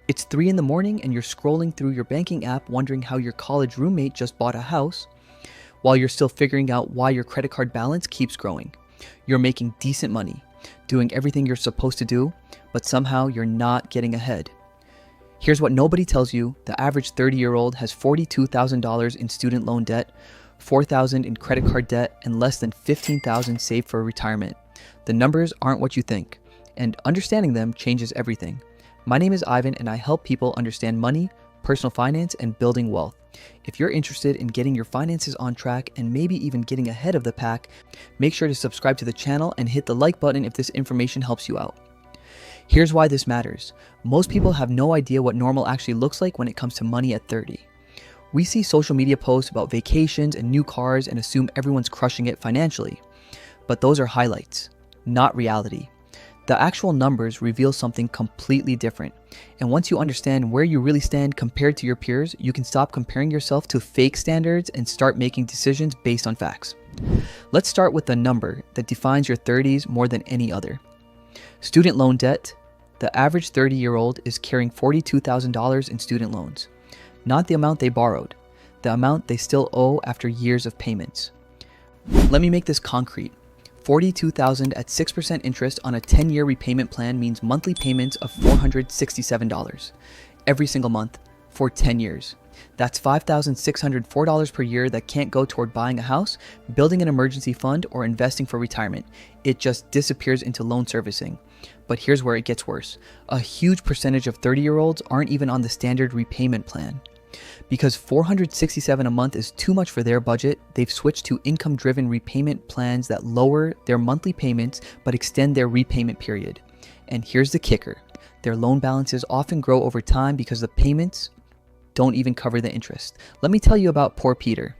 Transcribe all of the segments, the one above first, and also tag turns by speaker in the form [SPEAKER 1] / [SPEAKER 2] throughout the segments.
[SPEAKER 1] It's 3 in the morning and you're scrolling through your banking app wondering how your college roommate just bought a house while you're still figuring out why your credit card balance keeps growing. You're making decent money, doing everything you're supposed to do, but somehow you're not getting ahead. Here's what nobody tells you: the average 30-year-old has $42,000 in student loan debt, $4,000 in credit card debt, and less than $15,000 saved for retirement. The numbers aren't what you think, and understanding them changes everything. My name is Ivan, and I help people understand money, personal finance, and building wealth. If you're interested in getting your finances on track and maybe even getting ahead of the pack, make sure to subscribe to the channel and hit the like button if this information helps you out. Here's why this matters. Most people have no idea what normal actually looks like when it comes to money at 30. We see social media posts about vacations and new cars and assume everyone's crushing it financially. But those are highlights, not reality. The actual numbers reveal something completely different. And once you understand where you really stand compared to your peers, you can stop comparing yourself to fake standards and start making decisions based on facts. Let's start with the number that defines your 30s more than any other. Student loan debt. The average 30-year-old is carrying $42,000 in student loans. Not the amount they borrowed, the amount they still owe after years of payments. Let me make this concrete. $42,000 at 6% interest on a 10-year repayment plan means monthly payments of $467 every single month for 10 years. That's $5,604 per year that can't go toward buying a house, building an emergency fund, or investing for retirement. It just disappears into loan servicing. But here's where it gets worse. A huge percentage of 30-year-olds aren't even on the standard repayment plan. Because $467 a month is too much for their budget, they've switched to income-driven repayment plans that lower their monthly payments but extend their repayment period. And here's the kicker. Their loan balances often grow over time because the payments don't even cover the interest. Let me tell you about poor Peter.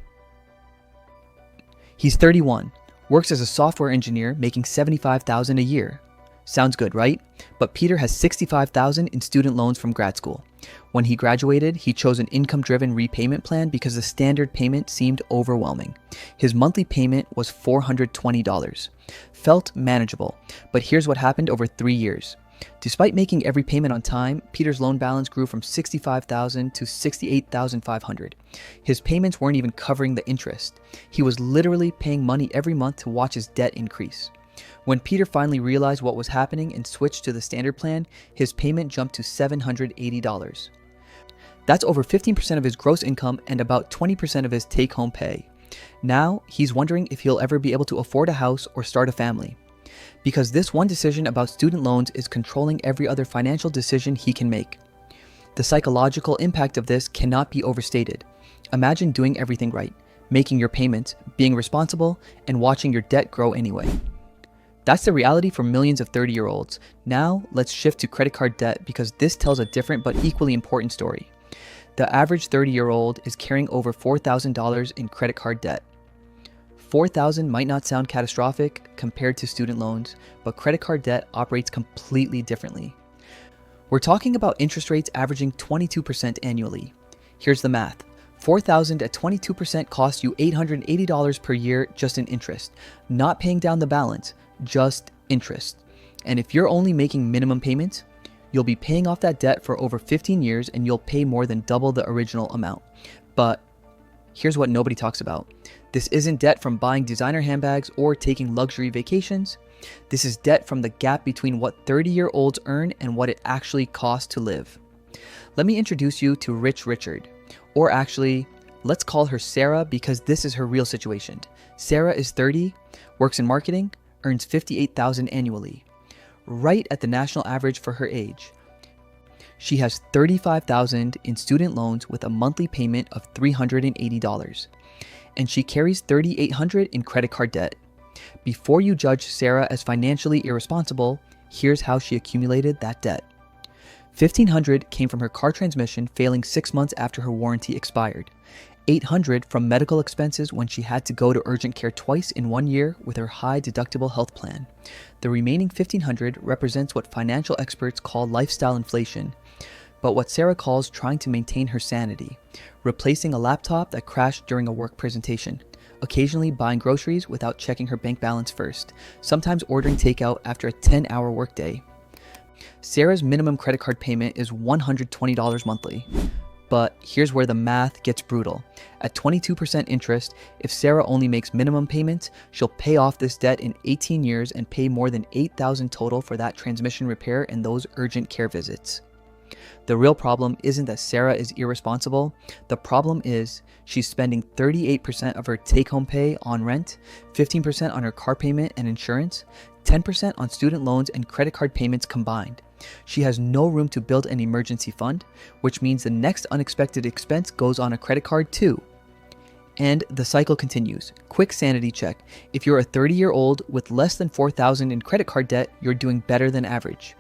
[SPEAKER 1] He's 31, works as a software engineer making $75,000 a year. Sounds good, right? But Peter has $65,000 in student loans from grad school. When he graduated, he chose an income-driven repayment plan because the standard payment seemed overwhelming. His monthly payment was $420. Felt manageable, but here's what happened over 3 years. Despite making every payment on time, Peter's loan balance grew from $65,000 to $68,500. His payments weren't even covering the interest. He was literally paying money every month to watch his debt increase. When Peter finally realized what was happening and switched to the standard plan, his payment jumped to $780. That's over 15% of his gross income and about 20% of his take-home pay. Now, he's wondering if he'll ever be able to afford a house or start a family. Because this one decision about student loans is controlling every other financial decision he can make. The psychological impact of this cannot be overstated. Imagine doing everything right, making your payments, being responsible, and watching your debt grow anyway. That's the reality for millions of 30-year-olds. Now, let's shift to credit card debt because this tells a different but equally important story. The average 30-year-old is carrying over $4,000 in credit card debt. $4,000 might not sound catastrophic compared to student loans, but credit card debt operates completely differently. We're talking about interest rates averaging 22% annually. Here's the math. $4,000 at 22% costs you $880 per year just in interest, not paying down the balance, just interest. And if you're only making minimum payments, you'll be paying off that debt for over 15 years and you'll pay more than double the original amount. But here's what nobody talks about. This isn't debt from buying designer handbags or taking luxury vacations. This is debt from the gap between what 30-year-olds earn and what it actually costs to live. Let me introduce you to Rich Richard. Or actually, let's call her Sarah because this is her real situation. Sarah is 30, works in marketing, earns $58,000 annually, right at the national average for her age. She has $35,000 in student loans with a monthly payment of $380, and she carries $3,800 in credit card debt. Before you judge Sarah as financially irresponsible, here's how she accumulated that debt. $1,500 came from her car transmission failing 6 months after her warranty expired. $800 from medical expenses when she had to go to urgent care twice in 1 year with her high deductible health plan. The remaining $1,500 represents what financial experts call lifestyle inflation, but what Sarah calls trying to maintain her sanity, replacing a laptop that crashed during a work presentation, occasionally buying groceries without checking her bank balance first, sometimes ordering takeout after a 10-hour workday. Sarah's minimum credit card payment is $120 monthly. But here's where the math gets brutal. At 22% interest, if Sarah only makes minimum payments, she'll pay off this debt in 18 years and pay more than $8,000 total for that transmission repair and those urgent care visits. The real problem isn't that Sarah is irresponsible. The problem is she's spending 38% of her take-home pay on rent, 15% on her car payment and insurance, 10% on student loans and credit card payments combined. She has no room to build an emergency fund, which means the next unexpected expense goes on a credit card too. And the cycle continues. Quick sanity check. If you're a 30-year-old with less than $4,000 in credit card debt, you're doing better than average.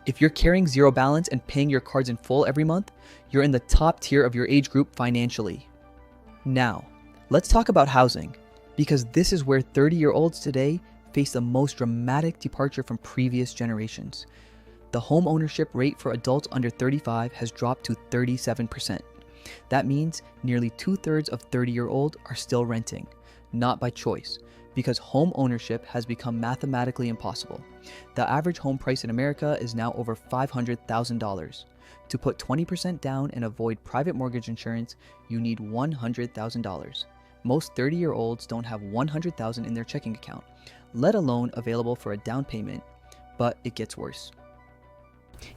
[SPEAKER 1] If you're carrying zero balance and paying your cards in full every month, you're in the top tier of your age group financially. Now, let's talk about housing, because this is where 30-year-olds today face the most dramatic departure from previous generations. The home ownership rate for adults under 35 has dropped to 37%. That means nearly 2/3 of 30-year-olds are still renting, not by choice, because home ownership has become mathematically impossible. The average home price in America is now over $500,000. To put 20% down and avoid private mortgage insurance, you need $100,000. Most 30-year-olds don't have $100,000 in their checking account, let alone available for a down payment, but it gets worse.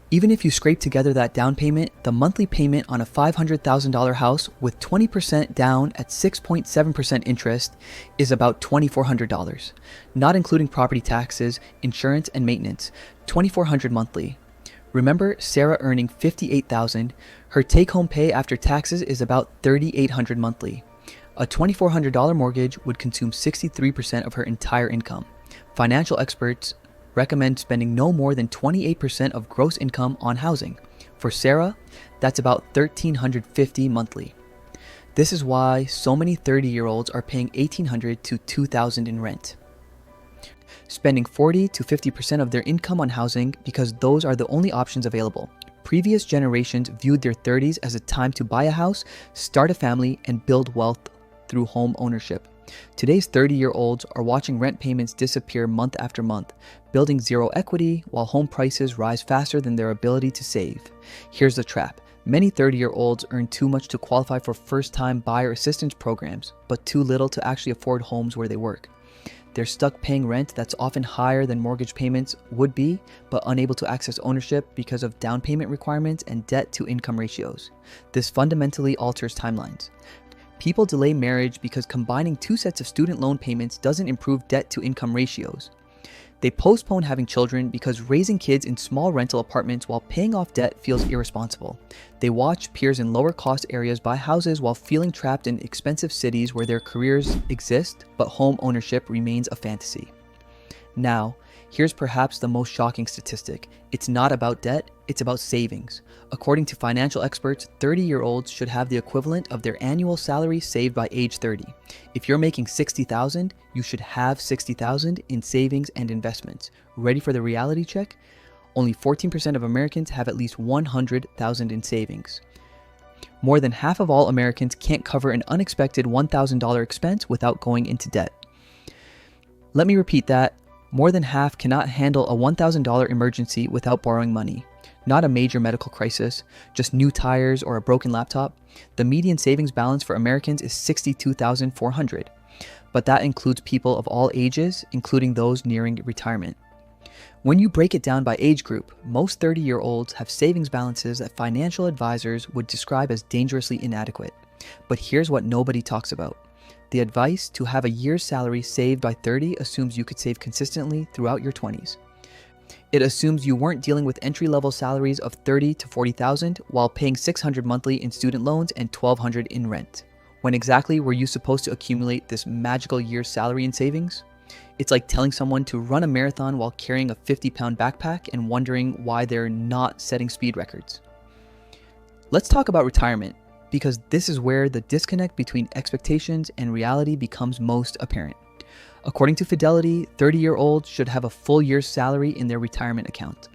[SPEAKER 1] Even if you scrape together that down payment, the monthly payment on a $500,000 house with 20% down at 6.7% interest is about $2,400, not including property taxes, insurance, and maintenance, $2,400 monthly. Remember Sarah earning $58,000, her take-home pay after taxes is about $3,800 monthly. A $2,400 mortgage would consume 63% of her entire income. Financial experts recommend spending no more than 28% of gross income on housing. For Sarah, that's about $1,350 monthly. This is why so many 30-year-olds are paying $1,800 to $2,000 in rent, spending 40 to 50% of their income on housing because those are the only options available. Previous generations viewed their 30s as a time to buy a house, start a family, and build wealth through home ownership. Today's 30-year-olds are watching rent payments disappear month after month, building zero equity while home prices rise faster than their ability to save. Here's the trap. Many 30-year-olds earn too much to qualify for first-time buyer assistance programs, but too little to actually afford homes where they work. They're stuck paying rent that's often higher than mortgage payments would be, but unable to access ownership because of down payment requirements and debt-to-income ratios. This fundamentally alters timelines. People delay marriage because combining two sets of student loan payments doesn't improve debt-to-income ratios. They postpone having children because raising kids in small rental apartments while paying off debt feels irresponsible. They watch peers in lower-cost areas buy houses while feeling trapped in expensive cities where their careers exist, but home ownership remains a fantasy. Now, here's perhaps the most shocking statistic. It's not about debt, it's about savings. According to financial experts, 30-year-olds should have the equivalent of their annual salary saved by age 30. If you're making $60,000, you should have $60,000 in savings and investments. Ready for the reality check? Only 14% of Americans have at least $100,000 in savings. More than half of all Americans can't cover an unexpected $1,000 expense without going into debt. Let me repeat that. More than half cannot handle a $1,000 emergency without borrowing money. Not a major medical crisis, just new tires or a broken laptop. The median savings balance for Americans is $62,400, but that includes people of all ages, including those nearing retirement. When you break it down by age group, most 30-year-olds have savings balances that financial advisors would describe as dangerously inadequate. But here's what nobody talks about. The advice to have a year's salary saved by 30 assumes you could save consistently throughout your 20s. It assumes you weren't dealing with entry-level salaries of $30,000 to $40,000 while paying $600 monthly in student loans and $1,200 in rent. When exactly were you supposed to accumulate this magical year's salary in savings? It's like telling someone to run a marathon while carrying a 50-pound backpack and wondering why they're not setting speed records. Let's talk about retirement, because this is where the disconnect between expectations and reality becomes most apparent. According to Fidelity, 30-year-olds should have a full year's salary in their retirement account.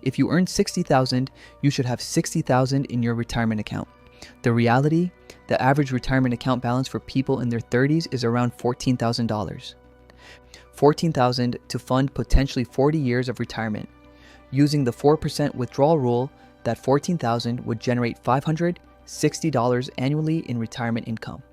[SPEAKER 1] If you earn $60,000, you should have $60,000 in your retirement account. The reality, the average retirement account balance for people in their 30s is around $14,000. $14,000 to fund potentially 40 years of retirement. Using the 4% withdrawal rule, that $14,000 would generate $560 annually in retirement income.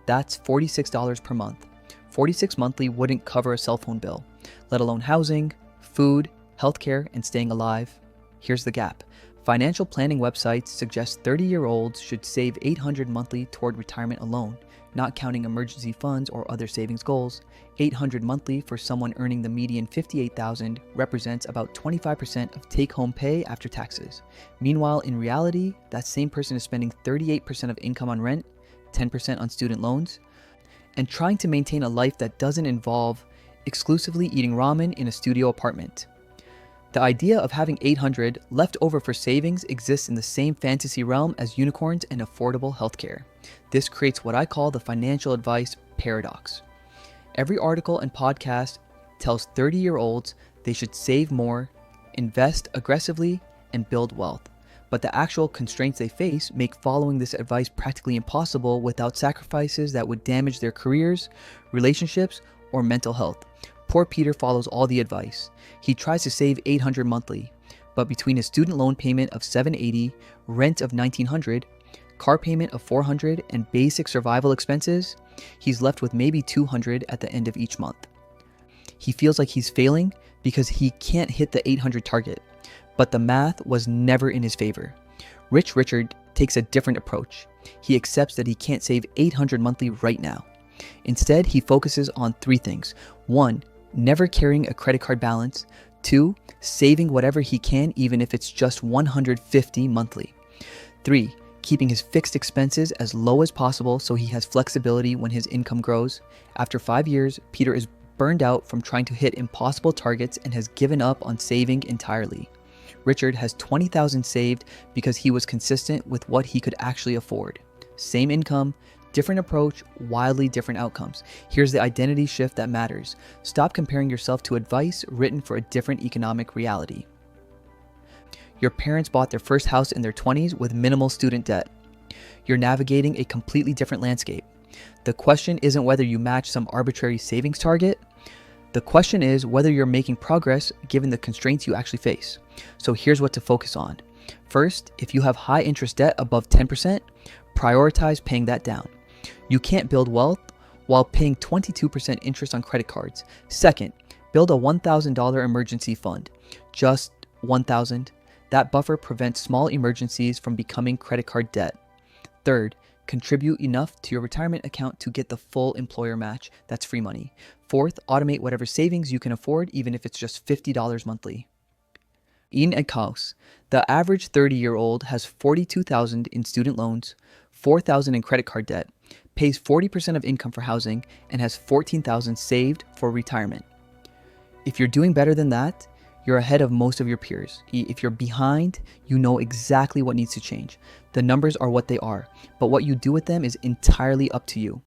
[SPEAKER 1] That's $46 per month. $46 monthly wouldn't cover a cell phone bill, let alone housing, food, healthcare, and staying alive. Here's the gap. Financial planning websites suggest 30-year-olds should save $800 monthly toward retirement alone, not counting emergency funds or other savings goals. $800 monthly for someone earning the median $58,000 represents about 25% of take-home pay after taxes. Meanwhile, in reality, that same person is spending 38% of income on rent, 10% on student loans, and trying to maintain a life that doesn't involve exclusively eating ramen in a studio apartment. The idea of having $800 left over for savings exists in the same fantasy realm as unicorns and affordable healthcare. This creates what I call the financial advice paradox. Every article and podcast tells 30-year-olds they should save more, invest aggressively, and build wealth. But the actual constraints they face make following this advice practically impossible without sacrifices that would damage their careers, relationships, or mental health. Poor Peter follows all the advice. He tries to save $800 monthly, but between his student loan payment of $780, rent of $1,900, car payment of $400, and basic survival expenses, he's left with maybe $200 at the end of each month. He feels like he's failing because he can't hit the $800 target, but the math was never in his favor. Rich Richard takes a different approach. He accepts that he can't save $800 monthly right now. Instead, he focuses on three things. 1, never carrying a credit card balance. 2, saving whatever he can even if it's just $150 monthly. 3, keeping his fixed expenses as low as possible so he has flexibility when his income grows. After 5 years, Peter is burned out from trying to hit impossible targets and has given up on saving entirely. Richard has $20,000 saved because he was consistent with what he could actually afford. Same income, different approach, wildly different outcomes. Here's the identity shift that matters. Stop comparing yourself to advice written for a different economic reality. Your parents bought their first house in their 20s with minimal student debt. You're navigating a completely different landscape. The question isn't whether you match some arbitrary savings target. The question is whether you're making progress given the constraints you actually face. So here's what to focus on. First, if you have high interest debt above 10%, prioritize paying that down. You can't build wealth while paying 22% interest on credit cards. Second, build a $1,000 emergency fund. Just $1,000. That buffer prevents small emergencies from becoming credit card debt. Third, contribute enough to your retirement account to get the full employer match. That's free money. Fourth, automate whatever savings you can afford, even if it's just $50 monthly. In a house, the average 30-year-old has $42,000 in student loans, $4,000 in credit card debt, pays 40% of income for housing, and has $14,000 saved for retirement. If you're doing better than that, you're ahead of most of your peers. If you're behind, you know exactly what needs to change. The numbers are what they are, but what you do with them is entirely up to you.